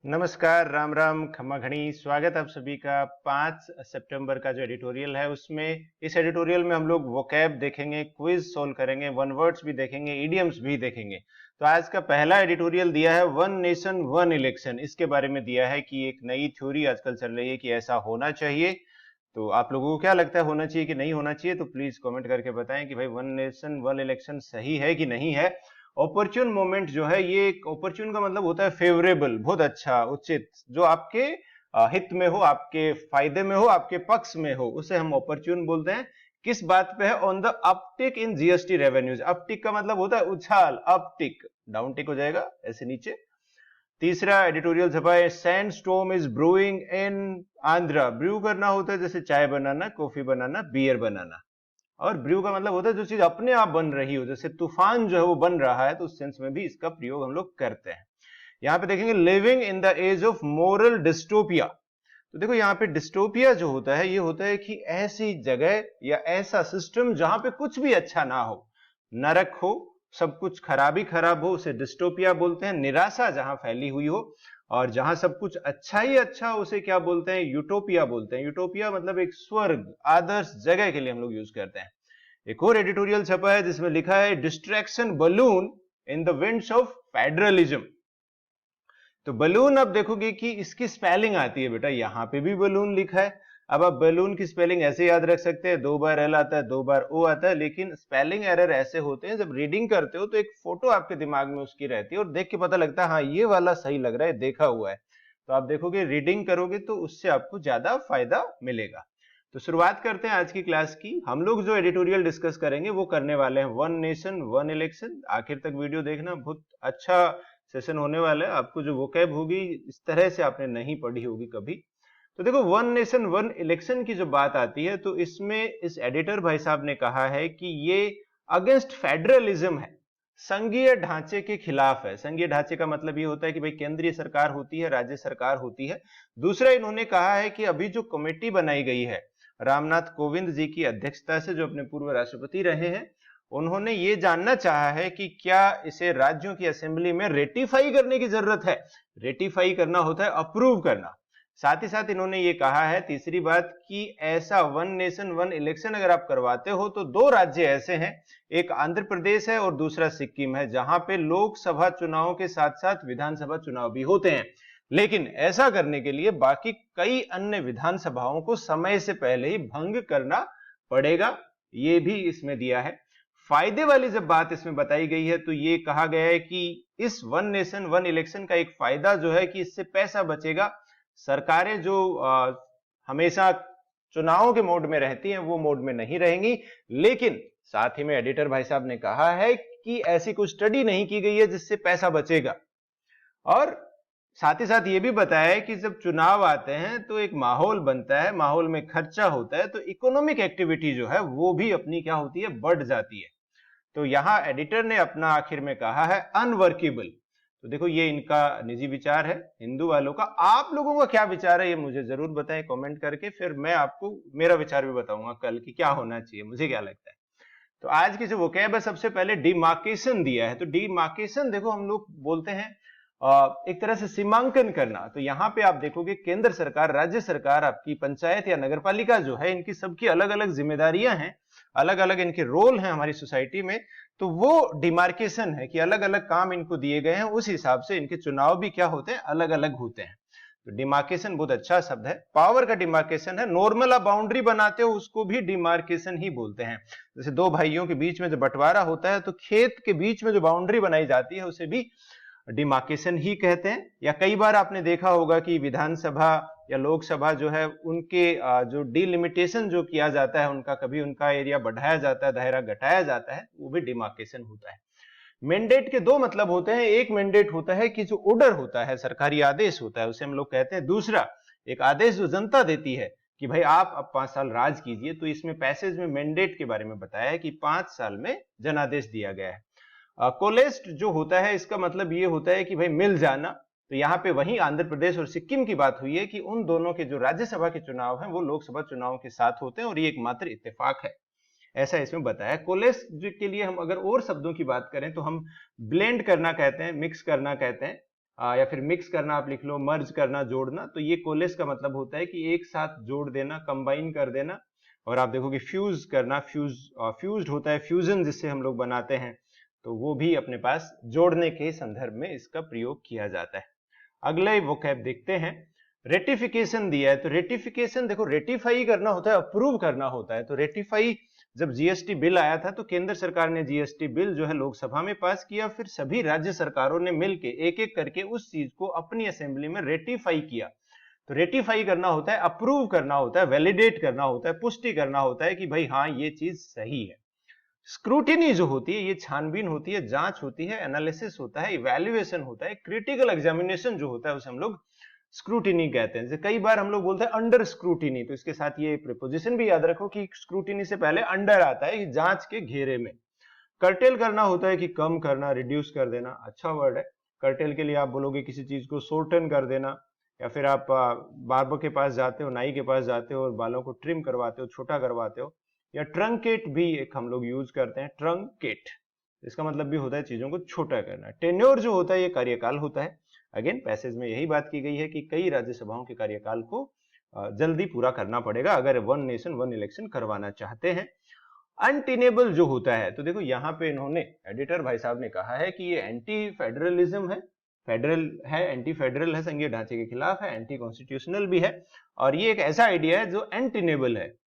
नमस्कार, राम राम, खम्मा घणी। स्वागत आप सभी का 5 सितंबर का जो एडिटोरियल है उसमें। इस एडिटोरियल में हम लोग वोकैब देखेंगे, क्विज सोल्व करेंगे, वन वर्ड्स भी देखेंगे, इडियम्स भी देखेंगे। तो आज का पहला एडिटोरियल दिया है वन नेशन वन इलेक्शन। इसके बारे में दिया है कि एक नई थ्योरी आजकल चल रही है कि ऐसा होना चाहिए। तो आप लोगों को क्या लगता है, होना चाहिए कि नहीं होना चाहिए? तो प्लीज कमेंट करके बताएं कि भाई वन नेशन वन इलेक्शन सही है कि नहीं है। ऑपरच्यून मोमेंट जो है, ये ऑपरच्यून का मतलब होता है फेवरेबल, बहुत अच्छा, उचित, जो आपके हित में हो, आपके फायदे में हो, आपके पक्ष में हो, उसे हम ऑपरच्यून बोलते हैं। किस बात पे है? On the uptick in GST revenues. Uptick का मतलब होता है उछाल, अपटिक, डाउन टिक हो जाएगा ऐसे नीचे। तीसरा एडिटोरियल छपा है sand storm is brewing in Andhra. Brew करना होता है जैसे चाय बनाना, कॉफी बनाना, बियर बनाना। और ब्रू का मतलब होता है जो चीज अपने आप बन रही हो, जैसे तूफान जो है वो बन रहा है, तो उस सेंस में भी इसका प्रयोग हम लोग करते हैं। यहाँ पे देखेंगे living in the age of moral dystopia. तो देखो यहाँ पे डिस्टोपिया जो होता है, ये होता है कि ऐसी जगह या ऐसा सिस्टम जहां पे कुछ भी अच्छा ना हो, नरक हो, सब कुछ खराब ही खराब हो, उसे डिस्टोपिया बोलते हैं। निराशा जहां फैली हुई हो, और जहां सब कुछ अच्छा ही अच्छा, उसे क्या बोलते हैं? यूटोपिया बोलते हैं। यूटोपिया मतलब एक स्वर्ग, आदर्श जगह के लिए हम लोग यूज करते हैं। एक और एडिटोरियल छपा है जिसमें लिखा है distraction balloon in the winds of federalism. तो बलून, अब देखोगे कि इसकी स्पेलिंग आती है बेटा, यहां पे भी बलून लिखा है। अब आप बलून की स्पेलिंग ऐसे याद रख सकते हैं, 2 बार एल आता है, 2 बार ओ आता है, लेकिन स्पेलिंग एरर ऐसे होते हैं, जब रीडिंग करते हो तो एक फोटो आपके दिमाग में उसकी रहती है और देख के पता लगता है हाँ ये वाला सही लग रहा है, देखा हुआ है। तो आप देखोगे, रीडिंग करोगे तो उससे आपको ज्यादा फायदा मिलेगा। तो शुरुआत करते हैं आज की क्लास की। हम लोग जो एडिटोरियल डिस्कस करेंगे वो करने वाले हैं वन नेशन वन इलेक्शन। आखिर तक वीडियो देखना, बहुत अच्छा सेशन होने वाला है। आपको जो वोकैब होगी इस तरह से आपने नहीं पढ़ी होगी कभी। तो देखो, वन नेशन वन इलेक्शन की जो बात आती है, तो इसमें इस एडिटर भाई साहब ने कहा है कि ये अगेंस्ट फेडरलिज्म है, संघीय ढांचे के खिलाफ है। संघीय ढांचे का मतलब ये होता है कि भाई केंद्रीय सरकार होती है, राज्य सरकार होती है। दूसरा, इन्होंने कहा है कि अभी जो कमेटी बनाई गई है रामनाथ कोविंद जी की अध्यक्षता से, जो अपने पूर्व राष्ट्रपति रहे हैं, उन्होंने ये जानना चाहा है कि क्या इसे राज्यों की असेंबली में रेटिफाई करने की जरूरत है। रेटिफाई करना होता है अप्रूव करना। साथ ही साथ इन्होंने ये कहा है, तीसरी बात, कि ऐसा वन नेशन वन इलेक्शन अगर आप करवाते हो तो 2 राज्य ऐसे हैं, एक आंध्र प्रदेश है और दूसरा सिक्किम है, जहां पे लोकसभा चुनाव के साथ साथ विधानसभा चुनाव भी होते हैं। लेकिन ऐसा करने के लिए बाकी कई अन्य विधानसभाओं को समय से पहले ही भंग करना पड़ेगा, ये भी इसमें दिया है। फायदे वाली जब बात इसमें बताई गई है, तो ये कहा गया है कि इस वन नेशन वन इलेक्शन का एक फायदा जो है कि इससे पैसा बचेगा। सरकारें जो हमेशा चुनावों के मोड में रहती हैं, वो मोड में नहीं रहेंगी। लेकिन साथ ही में एडिटर भाई साहब ने कहा है कि ऐसी कोई स्टडी नहीं की गई है जिससे पैसा बचेगा। और साथ ही साथ ये भी बताया है कि जब चुनाव आते हैं तो एक माहौल बनता है, माहौल में खर्चा होता है, तो इकोनॉमिक एक्टिविटी जो है वो भी अपनी क्या होती है, बढ़ जाती है। तो यहां एडिटर ने अपना आखिर में कहा है अनवर्केबल। तो देखो, ये इनका निजी विचार है, हिंदू वालों का। आप लोगों का क्या विचार है ये मुझे जरूर बताएं कमेंट करके, फिर मैं आपको मेरा विचार भी बताऊंगा कल कि क्या होना चाहिए, मुझे क्या लगता है। तो आज की जो वोकैब है, सबसे पहले डिमार्केशन दिया है। तो डिमार्केशन देखो, हम लोग बोलते हैं एक तरह से सीमांकन करना। तो यहां पे आप देखोगे केंद्र सरकार, राज्य सरकार, आपकी पंचायत या नगरपालिका जो है, इनकी सबकी अलग अलग जिम्मेदारियां हैं, अलग अलग इनके रोल हैं हमारी सोसाइटी में। तो वो डिमार्केशन है कि अलग अलग काम इनको दिए गए हैं, उस हिसाब से इनके चुनाव भी क्या होते हैं, अलग अलग होते हैं। तो डिमार्केशन बहुत अच्छा शब्द है। पावर का डिमार्केशन है, नॉर्मल आप बाउंड्री बनाते हो उसको भी डिमार्केशन ही बोलते हैं। जैसे 2 भाइयों के बीच में जो बंटवारा होता है, तो खेत के बीच में जो बाउंड्री बनाई जाती है उसे भी डिमार्केशन ही कहते हैं। या कई बार आपने देखा होगा कि विधानसभा या लोकसभा जो है, उनके जो डिलिमिटेशन जो किया जाता है उनका, कभी उनका एरिया बढ़ाया जाता है, दायरा घटाया जाता है, वो भी डिमार्केशन होता है। मैंडेट के 2 मतलब होते हैं। एक मैंडेट होता है कि जो ऑर्डर होता है, सरकारी आदेश होता है, उसे हम लोग कहते हैं। दूसरा, एक आदेश जो जनता देती है कि भाई आप अब 5 साल राज कीजिए। तो इसमें पैसेज में मैंडेट के बारे में बताया है कि 5 साल में जनादेश दिया गया है। कोलेस्ट जो होता है, इसका मतलब ये होता है कि भाई मिल जाना। तो यहाँ पे वही आंध्र प्रदेश और सिक्किम की बात हुई है कि उन दोनों के जो राज्यसभा के चुनाव हैं वो लोकसभा चुनाव के साथ होते हैं, और ये एकमात्र इत्तेफाक है, ऐसा इसमें बताया। कोलेस्ट के लिए हम अगर और शब्दों की बात करें तो हम ब्लेंड करना कहते हैं, मिक्स करना कहते हैं। या फिर मिक्स करना आप लिख लो, मर्ज करना, जोड़ना। तो ये कोलेस का मतलब होता है कि एक साथ जोड़ देना, कंबाइन कर देना। और आप देखोगे फ्यूज करना, फ्यूज्ड होता है फ्यूजन जिससे हम लोग बनाते हैं, तो वो भी अपने पास जोड़ने के संदर्भ में इसका प्रयोग किया जाता है। अगले वोकैब देखते हैं। रेटिफिकेशन दिया है, तो रेटिफिकेशन देखो, रेटिफाई करना होता है, अप्रूव करना होता है। तो रेटिफाई, जब जीएसटी बिल आया था तो केंद्र सरकार ने जीएसटी बिल जो है लोकसभा में पास किया, फिर सभी राज्य सरकारों ने मिलकर एक एक करके उस चीज को अपनी असेंबली में रेटिफाई किया। तो रेटिफाई करना होता है, अप्रूव करना होता है, वैलिडेट करना होता है, पुष्टि करना होता है कि भाई हाँ ये चीज सही है। स्क्रूटिनी जो होती है, ये छानबीन होती है, जांच होती है, एनालिसिस होता है, इवैल्यूएशन होता है, क्रिटिकल एग्जामिनेशन जो होता है उसे हम लोग स्क्रूटिनी कहते हैं। जैसे कई बार हम लोग बोलते हैं अंडर स्क्रूटिनी, तो इसके साथ ये प्रीपोजिशन भी याद रखो कि स्क्रूटिनी से पहले अंडर आता है, जांच के घेरे में। कर्टेल करना होता है कि कम करना, रिड्यूस कर देना, अच्छा वर्ड है। कर्टेल के लिए आप बोलोगे किसी चीज को शॉर्टन कर देना, या फिर आप बार्बर के पास जाते हो, नाई के पास जाते हो और बालों को ट्रिम करवाते हो, छोटा करवाते हो। या ट्रंकेट भी एक हम लोग यूज करते हैं, ट्रंकेट, इसका मतलब भी होता है चीजों को छोटा करना। टेन्योर जो होता है ये कार्यकाल होता है। अगेन पैसेज में यही बात की गई है कि कई राज्यसभाओं के कार्यकाल को जल्दी पूरा करना पड़ेगा अगर वन नेशन वन इलेक्शन करवाना चाहते हैं। अनटेनेबल जो होता है, तो देखो यहाँ पे इन्होंने, एडिटर भाई साहब ने कहा है कि ये एंटी फेडरलिज्म है, फेडरल है, एंटी फेडरल है, संघीय ढांचे के खिलाफ है, एंटी कॉन्स्टिट्यूशनल भी है, और ये एक ऐसा आइडिया है जो अनटेनेबल है।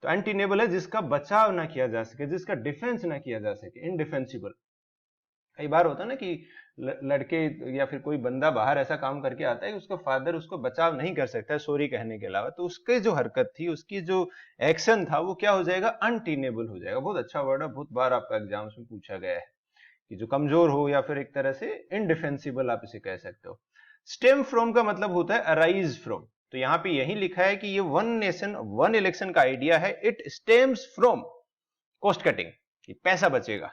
तो अनटेनेबल है जिसका बचाव ना किया जा सके, जिसका डिफेंस ना किया जा सके, इनडिफेंसिबल। कई बार होता है ना कि लड़के या फिर कोई बंदा बाहर ऐसा काम करके आता है कि उसका फादर उसको बचाव नहीं कर सकता है सॉरी कहने के अलावा, तो उसके जो हरकत थी, उसकी जो एक्शन था, वो क्या हो जाएगा, अनटेनेबल हो जाएगा। बहुत अच्छा वर्ड है, बहुत बार आपका एग्जाम्स में पूछा गया है कि जो कमजोर हो या फिर एक तरह से इनडिफेंसिबल आप इसे कह सकते हो। स्टेम फ्रॉम का मतलब होता है अराइज फ्रॉम, तो यहाँ पे यही लिखा है कि ये वन नेशन वन इलेक्शन का आइडिया है, it stems from cost cutting, कि पैसा बचेगा।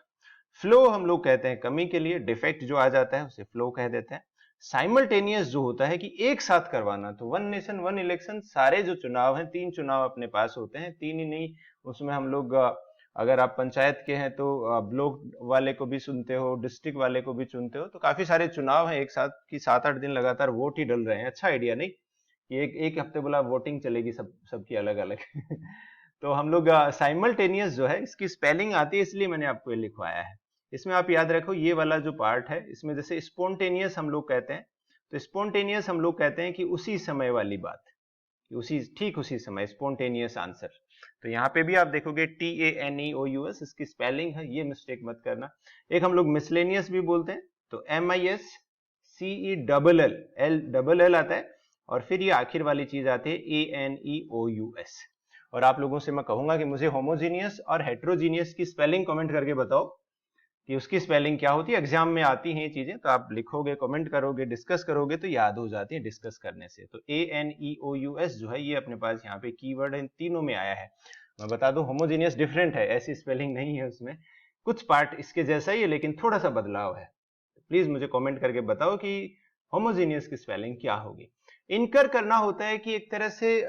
फ्लो हम लोग कहते हैं कमी के लिए, डिफेक्ट जो आ जाता है उसे फ्लो कह देते हैं। साइमल्टेनियस जो होता है कि एक साथ करवाना, तो वन नेशन वन इलेक्शन, सारे जो चुनाव हैं, 3 चुनाव अपने पास होते हैं, 3 ही नहीं, उसमें हम लोग अगर आप पंचायत के हैं तो ब्लॉक वाले को भी सुनते हो, डिस्ट्रिक्ट वाले को भी चुनते हो, तो काफी सारे चुनाव हैं एक साथ की, 7-8 दिन लगातार वोट ही डल रहे हैं। अच्छा आइडिया नहीं कि एक हफ्ते बोला वोटिंग चलेगी सबकी अलग अलग तो हम लोग साइमल्टेनियस जो है, इसकी स्पेलिंग आती है इसलिए मैंने आपको ये लिखवाया है। इसमें आप याद रखो ये वाला जो पार्ट है, इसमें जैसे स्पॉन्टेनियस हम लोग कहते हैं, तो स्पॉन्टेनियस हम लोग कहते हैं कि उसी समय वाली बात, कि उसी ठीक उसी समय, स्पॉन्टेनियस आंसर। तो यहाँ पे भी आप देखोगे TANEOUS इसकी स्पेलिंग है, ये मिस्टेक मत करना। एक हम लोग मिसलेनियस भी बोलते हैं, तो MISCELL आता है, और फिर ये आखिर वाली चीज आती है ANEOUS। और आप लोगों से मैं कहूंगा कि मुझे होमोजीनियस और हेट्रोजीनियस की स्पेलिंग कमेंट करके बताओ कि उसकी स्पेलिंग क्या होती है। एग्जाम में आती हैं ये चीजें, तो आप लिखोगे, कमेंट करोगे, डिस्कस करोगे तो याद हो जाती है डिस्कस करने से। तो ANEOUS जो है ये अपने पास यहाँ पे कीवर्ड है, इन तीनों में आया है। मैं बता दूं होमोजीनियस डिफरेंट है, ऐसी स्पेलिंग नहीं है उसमें, कुछ पार्ट इसके जैसा ही है लेकिन थोड़ा सा बदलाव है। प्लीज मुझे कमेंट करके बताओ कि होमोजीनियस की स्पेलिंग क्या होगी। इनकर करना होता है कि एक तरह से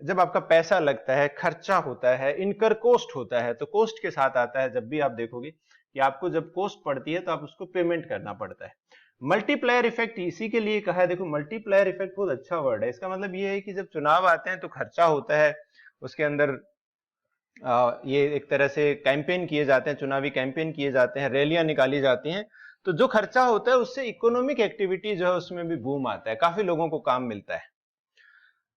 जब आपका पैसा लगता है, खर्चा होता है, इनकर कॉस्ट होता है, तो कॉस्ट के साथ आता है। जब भी आप देखोगे कि आपको जब कॉस्ट पड़ती है तो आप उसको पेमेंट करना पड़ता है। मल्टीप्लायर इफेक्ट इसी के लिए कहा है। देखो मल्टीप्लायर इफेक्ट बहुत अच्छा वर्ड है, इसका मतलब ये है कि जब चुनाव आते हैं तो खर्चा होता है, उसके अंदर ये एक तरह से कैंपेन किए जाते हैं, चुनावी कैंपेन किए जाते हैं, रैलियां निकाली जाती हैं, तो जो खर्चा होता है उससे इकोनॉमिक एक्टिविटी जो है उसमें भी बूम आता है, काफी लोगों को काम मिलता है।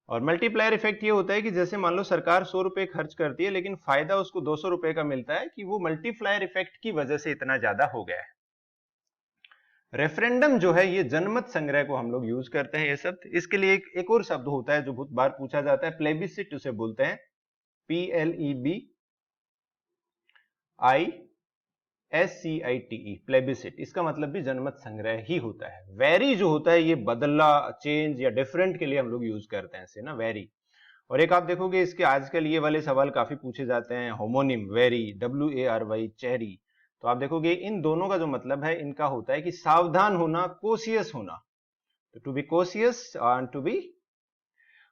और मल्टीप्लायर इफेक्ट ये होता है कि जैसे मान लो सरकार 100 रुपए खर्च करती है लेकिन फायदा उसको 200 रुपए का मिलता है, कि वो मल्टीप्लायर इफेक्ट की वजह से इतना ज्यादा हो गया है। रेफरेंडम जो है ये जनमत संग्रह को हम लोग यूज करते हैं ये शब्द। इसके लिए एक और शब्द होता है जो बहुत बार पूछा जाता है, प्लेबिसिट उसे बोलते हैं, PLEBISCITE, प्लेबिसिट। इसका मतलब भी जनमत संग्रह ही होता है। वेरी जो होता है ये बदला, चेंज या डिफरेंट के लिए हम लोग यूज करते हैं इसे ना, वेरी। और एक आप देखोगे इसके आजकल ये वाले सवाल काफी पूछे जाते हैं, होमोनिम, वेरी, WARY, चेरी। तो आप देखोगे इन दोनों का जो मतलब है इनका होता है कि सावधान होना, कोशियस होना। तो to be cautious and to be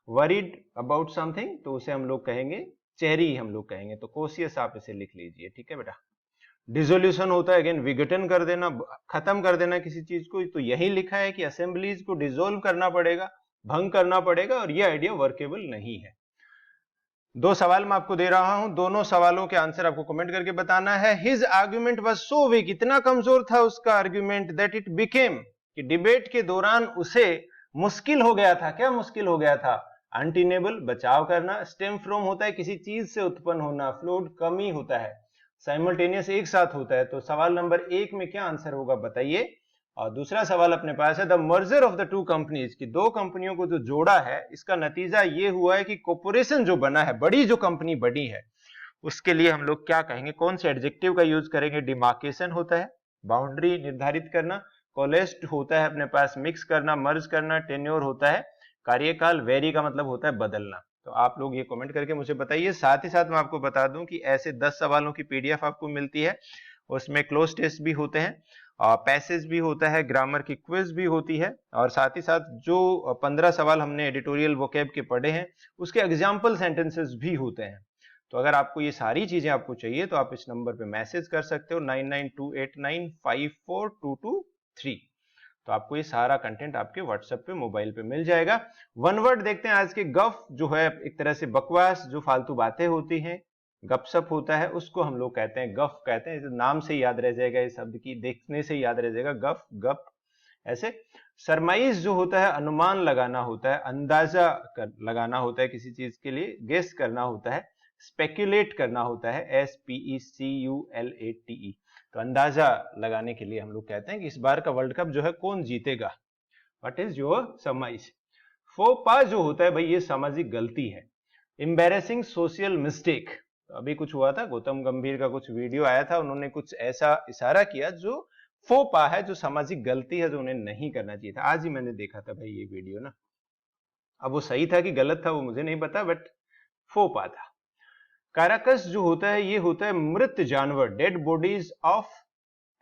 worried about something, तो उसे हम लोग कहेंगे चेरी, हम लोग कहेंगे। तो कोशियस आप इसे लिख लीजिए, ठीक है बेटा। डिसोल्यूशन होता है अगेन विघटन कर देना, खत्म कर देना किसी चीज को। तो यही लिखा है कि असेंबलीज को डिसोल्व करना पड़ेगा, भंग करना पड़ेगा, और ये आइडिया वर्केबल नहीं है। दो सवाल मैं आपको दे रहा हूं, दोनों सवालों के आंसर आपको कमेंट करके बताना है। His argument was so weak, इतना कमजोर था उसका आर्ग्यूमेंट, दैट इट बिकेम, कि डिबेट के दौरान उसे मुश्किल हो गया था। क्या मुश्किल हो गया था? अनटेनेबल, बचाव करना, स्टेम फ्रॉम होता है किसी चीज से उत्पन्न होना, फ्लोड कमी होता है, साइमल्टेनियस एक साथ होता है। तो सवाल नंबर 1 में क्या आंसर होगा बताइए। और दूसरा सवाल अपने पास है, the merger of the two companies, की दो कंपनियों को जो जोड़ा है, इसका नतीजा ये हुआ है कि कॉर्पोरेशन जो बना है, बड़ी जो कंपनी बनी है, उसके लिए हम लोग क्या कहेंगे, कौन से एडजेक्टिव का यूज करेंगे? डिमार्केशन होता है, बाउंड्री निर्धारित करना, कोलेस्ट होता है अपने पास मिक्स करना, मर्ज करना, टेन्योर होता है कार्यकाल, वेरी का मतलब होता है बदलना। तो आप लोग ये कमेंट करके मुझे बताइए। साथ ही साथ मैं आपको बता दूं कि ऐसे 10 सवालों की पीडीएफ आपको मिलती है, उसमें क्लोज टेस्ट भी होते हैं, पैसेज भी होता है, ग्रामर की क्विज भी होती है, और साथ ही साथ जो 15 सवाल हमने एडिटोरियल वोकैब के पढ़े हैं, उसके एग्जाम्पल सेंटेंसेस भी होते हैं। तो अगर आपको ये सारी चीजें आपको चाहिए तो आप इस नंबर पे मैसेज कर सकते हो 9928954223। तो आपको ये सारा कंटेंट आपके व्हाट्सएप पे, मोबाइल पे मिल जाएगा। वन वर्ड देखते हैं आज के। गफ जो है एक तरह से बकवास, जो फालतू बातें होती हैं, गपशप होता है, उसको हम लोग कहते हैं गफ कहते हैं। नाम से याद रह जाएगा, इस शब्द की देखने से याद रह जाएगा, गफ गप ऐसे। सरमाइज जो होता है अनुमान लगाना होता है, अंदाजा लगाना होता है किसी चीज के लिए, गेस करना होता है। स्पेक्यूलेट करना होता है, SPECULATE। तो अंदाजा लगाने के लिए हम लोग कहते हैं कि इस बार का वर्ल्ड कप जो है कौन जीतेगा। What is your surmise. फोपा जो होता है भाई, ये सामाजिक गलती है। एम्बेरेसिंग सोशल मिस्टेक, अभी कुछ हुआ था, गौतम गंभीर का कुछ वीडियो आया था, उन्होंने कुछ ऐसा इशारा किया जो फोपा है, जो सामाजिक गलती है, जो उन्हें नहीं करना चाहिए था। आज ही मैंने देखा था भाई ये वीडियो ना, अब वो सही था कि गलत था वो मुझे नहीं पता, बट फोपा था। कैराकस जो होता है, ये होता है मृत जानवर, डेड बॉडीज ऑफ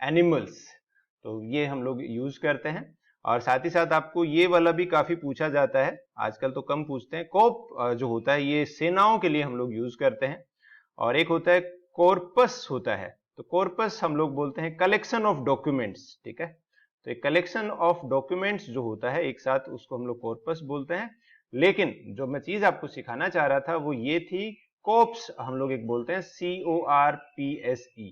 एनिमल्स। तो ये हम लोग यूज करते हैं। और साथ ही साथ आपको ये वाला भी काफी पूछा जाता है, आजकल तो कम पूछते हैं। कोप जो होता है, ये सेनाओं के लिए हम लोग यूज करते हैं। और एक होता है कॉर्पस होता है, तो कॉर्पस हम लोग बोलते हैं कलेक्शन ऑफ डॉक्यूमेंट्स, ठीक है। तो एक कलेक्शन ऑफ डॉक्यूमेंट्स जो होता है एक साथ, उसको हम लोग कॉर्पस बोलते हैं। लेकिन जो मैं चीज आपको सिखाना चाह रहा था वो ये थी, कोप्स हम लोग एक बोलते हैं, CORPSE।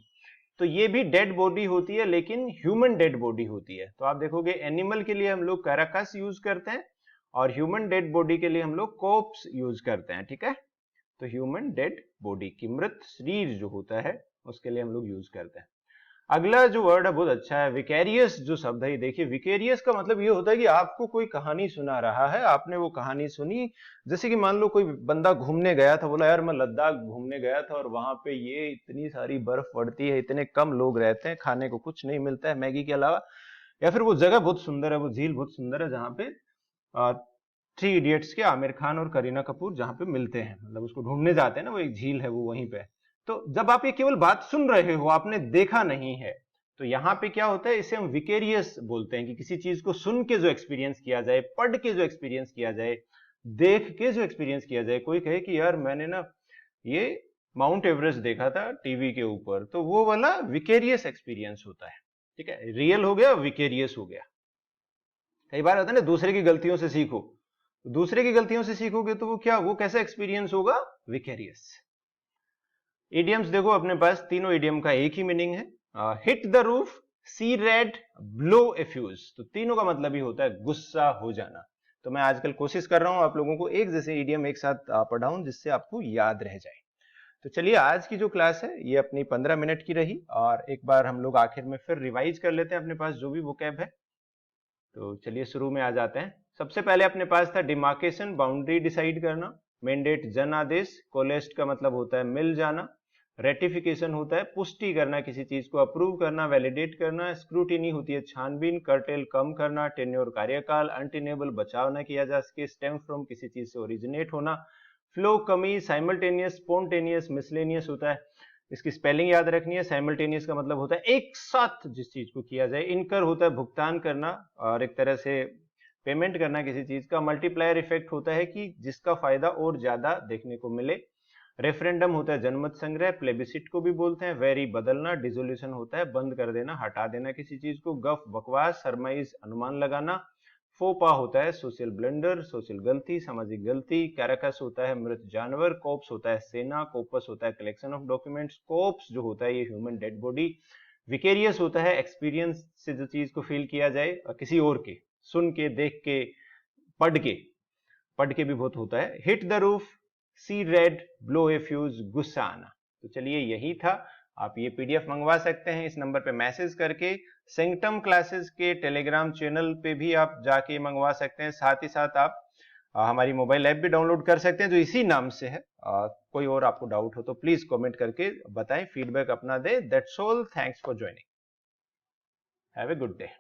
तो ये भी डेड बॉडी होती है, लेकिन ह्यूमन डेड बॉडी होती है। तो आप देखोगे एनिमल के लिए हम लोग कैराकस यूज करते हैं, और ह्यूमन डेड बॉडी के लिए हम लोग कोप्स यूज करते हैं, ठीक है। तो ह्यूमन डेड बॉडी की मृत शरीर जो होता है, उसके लिए हम लोग यूज करते हैं। अगला जो वर्ड है बहुत अच्छा है, विकेरियस जो शब्द है। देखिए विकेरियस का मतलब ये होता है कि आपको कोई कहानी सुना रहा है, आपने वो कहानी सुनी। जैसे कि मान लो कोई बंदा घूमने गया था, बोला यार मैं लद्दाख घूमने गया था और वहां पे ये इतनी सारी बर्फ पड़ती है, इतने कम लोग रहते हैं, खाने को कुछ नहीं मिलता है मैगी के अलावा, या फिर वो जगह बहुत सुंदर है, वो झील बहुत सुंदर है, जहाँ पे थ्री इडियट्स के आमिर खान और करीना कपूर जहाँ पे मिलते हैं, मतलब उसको ढूंढने जाते हैं ना, वो एक झील है वो वहीं पे। तो जब आप ये केवल बात सुन रहे हो, आपने देखा नहीं है, तो यहाँ पे क्या होता है, इसे हम विकेरियस बोलते हैं, कि किसी चीज को सुन के जो एक्सपीरियंस किया जाए, पढ़ के जो एक्सपीरियंस किया जाए, देख के जो एक्सपीरियंस किया जाए। कोई कहे कि यार मैंने ना ये माउंट एवरेस्ट देखा था टीवी के ऊपर, तो वो वाला विकेरियस एक्सपीरियंस होता है, ठीक है। रियल हो गया, विकेरियस हो गया। कई बार होता है ना, दूसरे की गलतियों से सीखो, दूसरे की गलतियों से सीखोगे तो वो क्या, वो कैसा एक्सपीरियंस होगा, विकेरियस। इडियम्स देखो अपने पास, तीनों इडियम का एक ही मीनिंग है। Hit the roof, see red, blow a fuse. तो तीनों का मतलब ही होता है गुस्सा हो जाना। तो मैं आजकल कोशिश कर रहा हूं आप लोगों को एक जैसे इडियम एक साथ पढ़ाऊं, जिससे आपको याद रह जाए। तो चलिए आज की जो क्लास है ये अपनी 15 मिनट की रही, और एक बार हम लोग आखिर में फिर रिवाइज कर लेते हैं अपने पास जो भी वोकैब है। तो चलिए शुरू में आ जाते हैं। सबसे पहले अपने पास था डिमार्केशन, बाउंड्री डिसाइड करना। मैंडेट जन आदेश, कोलेस्ट का मतलब होता है मिल जाना। रेटिफिकेशन होता है पुष्टि करना, किसी चीज को अप्रूव करना, वैलिडेट करना। स्क्रूटिनी होती है छानबीन, कर्टेल कम करना, टेन्योर कार्यकाल, अनटेनेबल बचाव न किया जा सके, स्टेम फ्रॉम किसी चीज से ओरिजिनेट होना, फ्लो कमी, साइमल्टेनियस, स्पॉन्टेनियस, मिसलेनियस होता है। इसकी स्पेलिंग याद रखनी है। साइमल्टेनियस का मतलब होता है एक साथ जिस चीज को किया जाए। इनकर होता है भुगतान करना और एक तरह से पेमेंट करना किसी चीज का। मल्टीप्लायर इफेक्ट होता है कि जिसका फायदा और ज्यादा देखने को मिले। रेफरेंडम होता है जनमत संग्रह, प्लेबिसिट को भी बोलते हैं, वेरी बदलना, डिसोल्यूशन होता है बंद कर देना, हटा देना किसी चीज को, गफ बकवास, सरमाइज अनुमान लगाना, फोपा होता है सोशल ब्लंडर, सोशल गलती, सामाजिक गलती, कैराकस होता है मृत जानवर, कोप्स होता है सेना, कोपस होता है कलेक्शन ऑफ डॉक्यूमेंट्स, कोप्स जो होता है ये ह्यूमन डेड बॉडी, विकेरियस होता है एक्सपीरियंस से जो चीज को फील किया जाए किसी और के, सुन के, देख के, पढ़ के, पढ़ के भी बहुत होता है, hit the roof, see red, blow a fuse, गुस्सा आना। तो चलिए यही था। आप ये पीडीएफ मंगवा सकते हैं इस नंबर पे मैसेज करके। सेंक्टम क्लासेस के टेलीग्राम चैनल पे भी आप जाके मंगवा सकते हैं। साथ ही साथ आप हमारी मोबाइल ऐप भी डाउनलोड कर सकते हैं जो इसी नाम से है। कोई और आपको डाउट हो तो प्लीज कमेंट करके बताएं, फीडबैक अपना दे। That's all, thanks for joining, have a good day.